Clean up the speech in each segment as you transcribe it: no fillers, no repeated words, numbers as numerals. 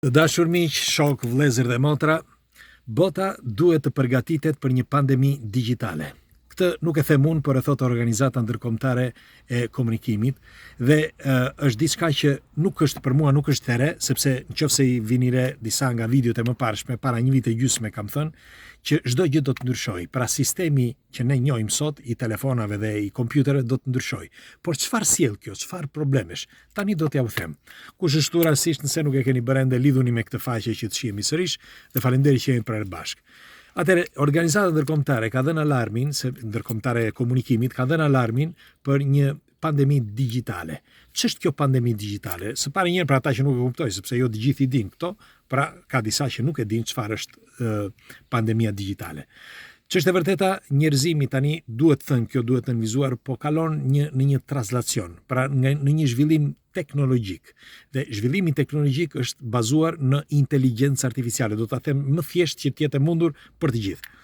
Dashur miq, shok, vëllezër dhe motra, bota duhet të përgatitet për një pandemi digjitale. Këtë nuk e them unë, por e thot Organizata Ndërkombëtare e Komunikimit dhe është diçka që nuk është për mua, nuk është e re, sepse nëse i vini re disa nga videot e mëparshme, para një vite gjysmë kam thënë që çdo gjë do të ndryshojë. Pra sistemi që ne njohim sot i telefonave dhe i kompjuterëve do të ndryshojë. Por çfarë sjell kjo? Çfarë problemesh? Tani do t'ja u them. Kush është këtu rastisht nëse nuk e keni bërë ende, lidhuni me këtë faqe që të shihemi sërish dhe faleminderit që jemi për bashkë. Atëherë, Organizata Ndërkombëtare ka dhënë alarmin, ndërkombëtare e komunikimit ka dhënë alarmin për një pandemi digjitale. Ç'është kjo pandemi digjitale? Së pari njëherë për ata që nuk e kuptojnë, sepse jo të gjithë i dinë këto, pra ka disa që nuk e dinë çfarë është pandemia digjitale. Ç'është e vërteta, njerëzimi tani duhet thënë, kjo duhet të nënvizuar, po kalon në një translacion, pra në një zhvillim teknologjik. Dhe zhvillimi teknologjik është bazuar në inteligjencë artificiale, do ta them më thjesht që të jetë e mundur për të gjithë.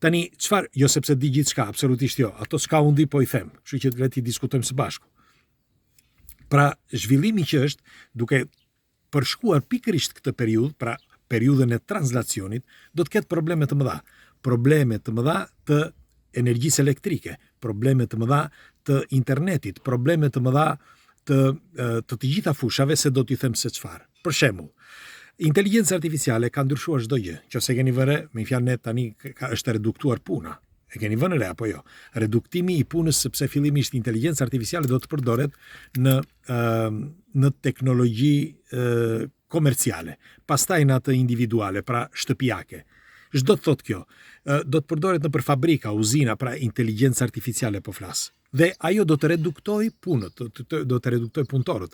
Tani çfarë, jo sepse di gjithçka, absolutisht jo. Ato s'ka undi, po i them. Kështu që le të diskutojmë së bashku. Pra zhvillimi që është duke përshkuar pikërisht këtë periudhë, pra periudhën e translacionit, do të ketë probleme të mëdha. Probleme të mëdha të energjisë elektrike, probleme të mëdha të internetit, probleme të mëdha të gjitha fushave, se do t'i them se çfarë. Për shembull, inteligjenca artificiale ka ndryshuar çdo gjë. Nëse keni vënë, me fjalë net tani është reduktuar puna. E keni vënë re apo jo? Reduktimi i punës, sepse fillimisht inteligjenca artificiale do të përdoret në teknologji komerciale, pastaj në atë individuale, pra shtëpiake. Ç'do të thotë kjo? Do të përdoret nëpër fabrika, uzina, pra inteligjencë artificiale po flas. Dhe ajo do të reduktoj punët, do të reduktoj punëtorët.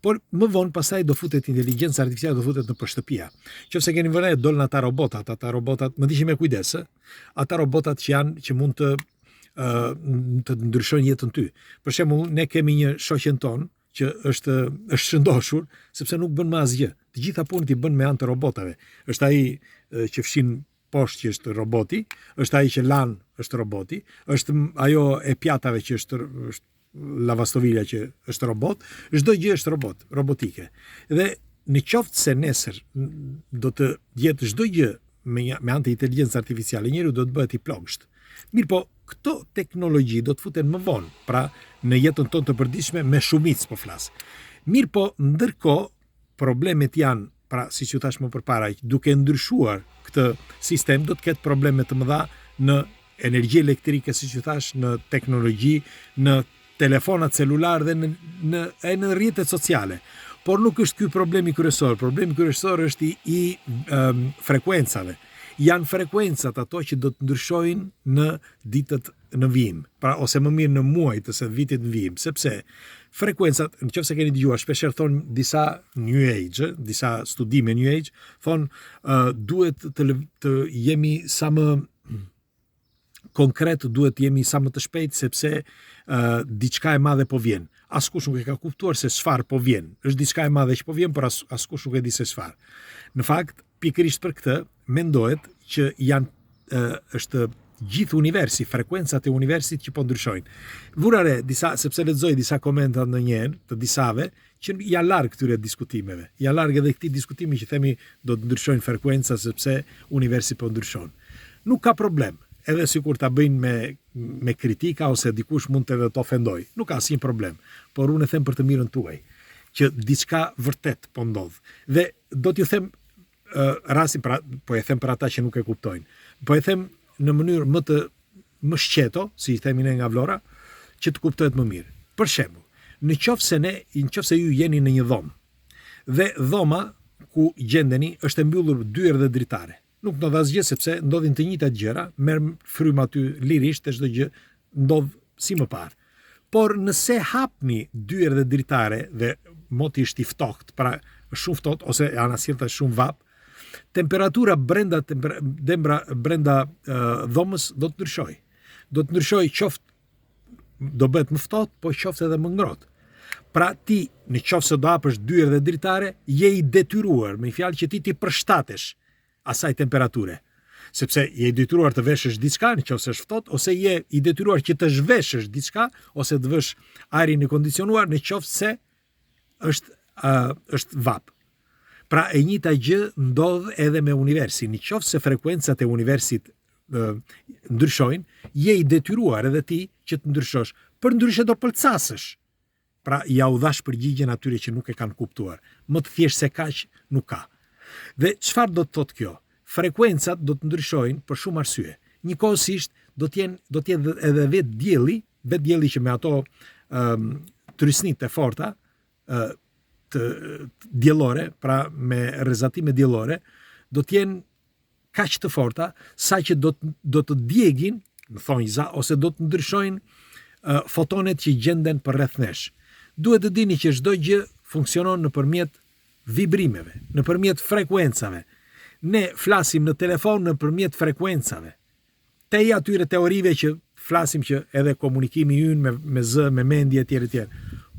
Por më vonë pastaj do futet inteligjenca artificiale, do futet nëpër shtëpia. Nëse keni vënë, dolën ata robotat, më ndiqni me kujdes, ata robotat që mund të ndryshojnë jetën ty. Për shembull, ne kemi një shoqen ton që është shëndoshur sepse nuk bën më asgjë. Të gjitha punët i bën me anë të robotave. Është ai që fshin poshtë që është roboti, është ai që lan është roboti, është ajo e pjatave që është lavastovilja që është robot, çdo gjë është robotike. Dhe në qoftë se nesër do të jetë çdo gjë me anë të inteligjencës artificiale, njeriu do të bëhet i plogësht. Mirë po, këto teknologji do të futen më vonë, pra në jetën tonë të përditshme me shumicë po flas. Mirë po, ndërkohë problemet janë, pra siç u thash më përpara, duke ndryshuar këtë sistem do të ketë probleme të mëdha në energji elektrike, siç u thash, në teknologji, në telefonat celular dhe në rrjetet sociale. Por nuk është ky problemi kryesor. Problemi kryesor është i frekuencave. Janë frekuencat ato që do të ndryshojnë në ditët në vijim, pra ose më mirë në muajt të vitit në vijim, sepse frekuencat, nëse keni dëgjuar, shpeshherë thon disa New Age, disa studime New Age, thon duhet të jemi sa më konkret, duhet të jemi sa më të shpejt, sepse diçka e madhe po vjen. Askush nuk e ka kuptuar se çfarë po vjen. Është diçka e madhe që po vjen, por askush nuk e di se çfarë. Në fakt, pikërisht për këtë mendohet që është gjithë universi, frekuencat e universit që po ndryshojnë. Vura re sepse lexoj disa komente ndonjëherë të disave që janë larg këtyre diskutimeve. Janë larg edhe këtij diskutimi që themi do të ndryshojnë frekuencat sepse universi po ndryshon. Nuk ka problem. Edhe sikur ta bëjnë me kritika ose dikush mund të të ofendoj. Nuk ka asnjë problem. Por unë e them për të mirën tuaj që diçka vërtet po ndodh. Dhe do t'ju them rastin, po e them për ata që nuk e kuptojnë. Po e them në mënyrë më shqeto, si i themi ne nga Vlora, që të kuptohet më mirë. Për shembull, nëse ju jeni në një dhomë dhe dhoma ku gjendeni është e mbyllur dyer dhe dritare. Nuk ndodh asgjë sepse ndodhin të njëjtat gjëra, merr frym aty lirisht e çdo gjë ndodh si më parë. Por nëse hapni dyer dhe dritare dhe moti është i ftohtë, pra shumë ftohtë ose anasjellta shumë vap, temperatura brenda dhomës do të ndryshojë. Do të ndryshojë, qoftë do bëhet më ftohtë, po qoftë edhe më ngrohtë. Pra ti, në qoftë se do hapësh dyer dhe dritare, je i detyruar, me fjalë që ti përshtatesh asaj temperature. Sepse je i detyruar të veshësh diçka nëse është ftohtë, ose je i detyruar që të zhveshësh diçka ose të vësh ajrin e kondicionuar nëse është vap. Pra e njëjta gjë ndodh edhe me universin. Nëse frekuencat e universit ndryshojnë, je i detyruar edhe ti që të ndryshosh, për ndryshe do pëlcasësh. Pra ja u dhash përgjigjen atyre që nuk e kanë kuptuar. Më të thjesht se kaq nuk ka. Dhe çfarë do të thotë kjo? Frekuencat do të ndryshojnë për shumë arsye. Njëkohësisht do të jetë edhe vetë dielli që me ato trysnit e forta të diellore, pra me rrezatime diellore, do të jenë kaq të forta sa që do të djegin, në thonjza, ose do të ndryshojnë fotonet që gjenden përreth nesh. Duhet të dini që çdo gjë funksionon nëpërmjet vibrimeve, nëpërmjet frekuencave. Ne flasim në telefon nëpërmjet frekuencave. Te atyre teorive që flasim që edhe komunikimi ynë me zë, me mendje etj.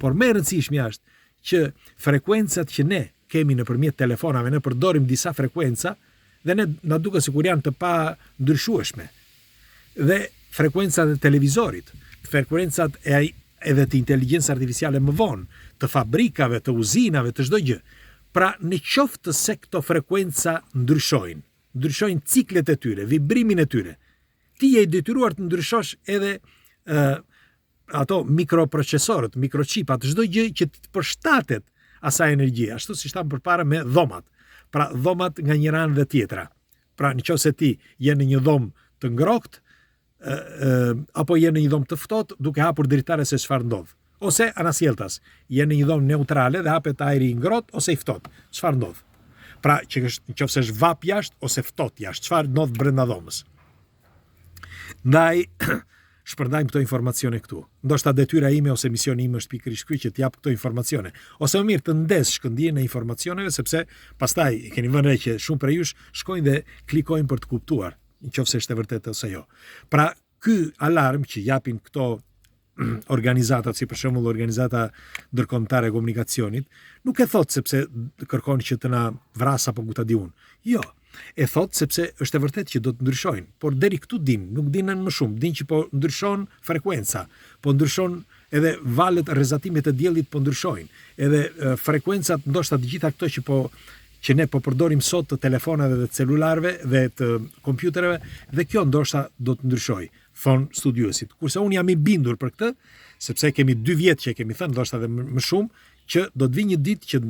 Por më e rëndësishme është që frekuencat që ne kemi nëpërmjet telefonave, ne përdorim disa frekuenca dhe ne na duket sikur janë të pa ndryshueshme. Dhe frekuencat e televizorit, frekuencat edhe të inteligjencës artificiale më vonë, të fabrikave, të uzinave, të çdo gjë. Pra në qoftë se këto frekuenca ndryshojnë ciklet e tyre, vibrimin e tyre, ti je i detyruar të ndryshosh edhe ato mikroprocesorët, mikrochipat, çdo gjë që të përshtatet asaj energjie, ashtu siç tham përpara me dhomat. Pra dhomat nga një ranë dhe tjetra. Pra nëse ti je në një dhomë të ngrohtë, apo je në një dhomë të ftohtë, duke hapur dritare se çfarë ndodh. Ose anasjeltas, je në një dhomë neutrale dhe hapet ajri i ngrohtë ose i ftohtë. Çfarë ndodh? Pra nëse është vap jashtë ose ftohtë jashtë, çfarë ndodh brenda dhomës? Ndaj shpërndajmë këto informacione këtu. Ndoshta detyra ime ose misioni im është pikërisht ky që t'jap këto informacione. Ose më mirë të ndes shkëndijën e informacioneve, sepse pastaj keni vënë re që shumë prej jush shkojnë dhe klikojnë për të kuptuar, nëse është e vërtetë ose jo. Pra ky alarm që japin këto organizatat, si për shembull organizata ndërkombëtare e komunikacionit, nuk e thot sepse kërkon që të na vras apo ku ta di unë. Jo. E thot sepse është e vërtetë që do të ndryshojnë, por deri këtu nuk dinën më shumë, din që po ndryshon frekuenca, po ndryshon edhe valët, rrezatimet e diellit po ndryshojnë, edhe frekuencat, ndoshta të gjitha këto që ne po përdorim sot të telefonave dhe të celularëve dhe të kompjuterëve, dhe kjo ndoshta do të ndryshojë, thon studiuesit. Kurse unë jam i bindur për këtë, sepse kemi 2 vjet që kemi thënë, ndoshta edhe më shumë, që do të vijë një ditë që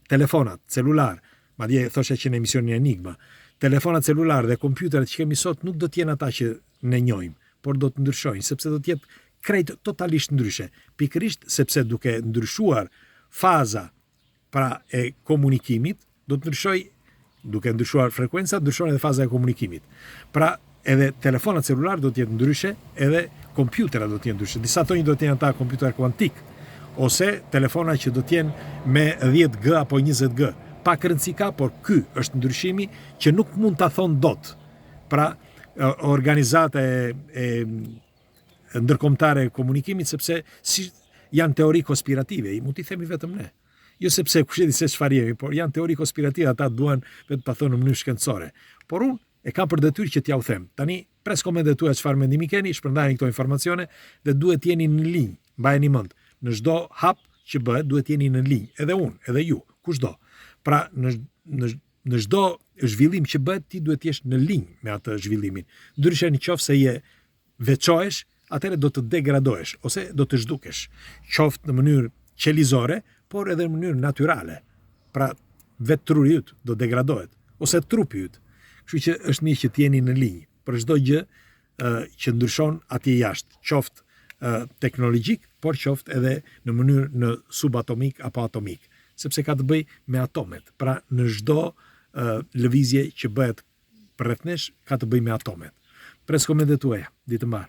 telefonat, celular, madje thosha që në emisionin Enigma, telefonat celular dhe kompjuterat që kemi sot nuk do të jenë ata që ne njohim, por do të ndryshojnë, sepse do të jetë krejt totalisht ndryshe. Pikërisht sepse duke ndryshuar faza pra e komunikimit, do të ndryshoj, duke ndryshuar frekuenca, ndryshon edhe faza e komunikimit. Pra edhe telefonat celular do të jetë ndryshe, edhe kompjuterat do të jenë ndryshe. Disa thonë do të jenë ata kompjuter kuantik, ose telefona që do të jenë me 10G apo 20G. Pak rëndësi ka, por ky është ndryshimi që nuk mund ta thon dot. Pra organizata e ndërkombëtare e komunikimit, sepse janë teori konspirative, i mund t'i themi vetëm ne. Jo sepse kush e di se çfarë jemi, por janë teori konspirative, ata duan vetë ta thonë në mënyrë shkencore. Por unë e kam për detyrë që t'ja u them. Tani pres komentet tuaja çfarë mendimi keni, shpërndajeni këto informacione dhe duhet jeni në linjë. Mbajeni mend, në çdo hap që bëhet duhet jeni në linjë, edhe unë, edhe ju, kushdo. Pra në çdo zhvillim që bëhet ti duhet jesh në linjë me atë zhvillimin. Ndryshe nëse je veçohesh, atëherë do të degradohesh ose do të zhdukesh, qoftë në mënyrë qelizore, por edhe në mënyrë natyrale. Pra vetë truri yt do degradohet ose trupi yt. Kështu që është mirë që të jeni në linjë për çdo gjë që ndryshon atje jashtë, qoftë teknologjik, por qoftë edhe në mënyrë në subatomik apo atomik, sepse ka të bëj me atomet. Pra në çdo lëvizje që bëhet përreth nesh ka të bëj me atomet. Pres komentet tuaja. Ditë mbar.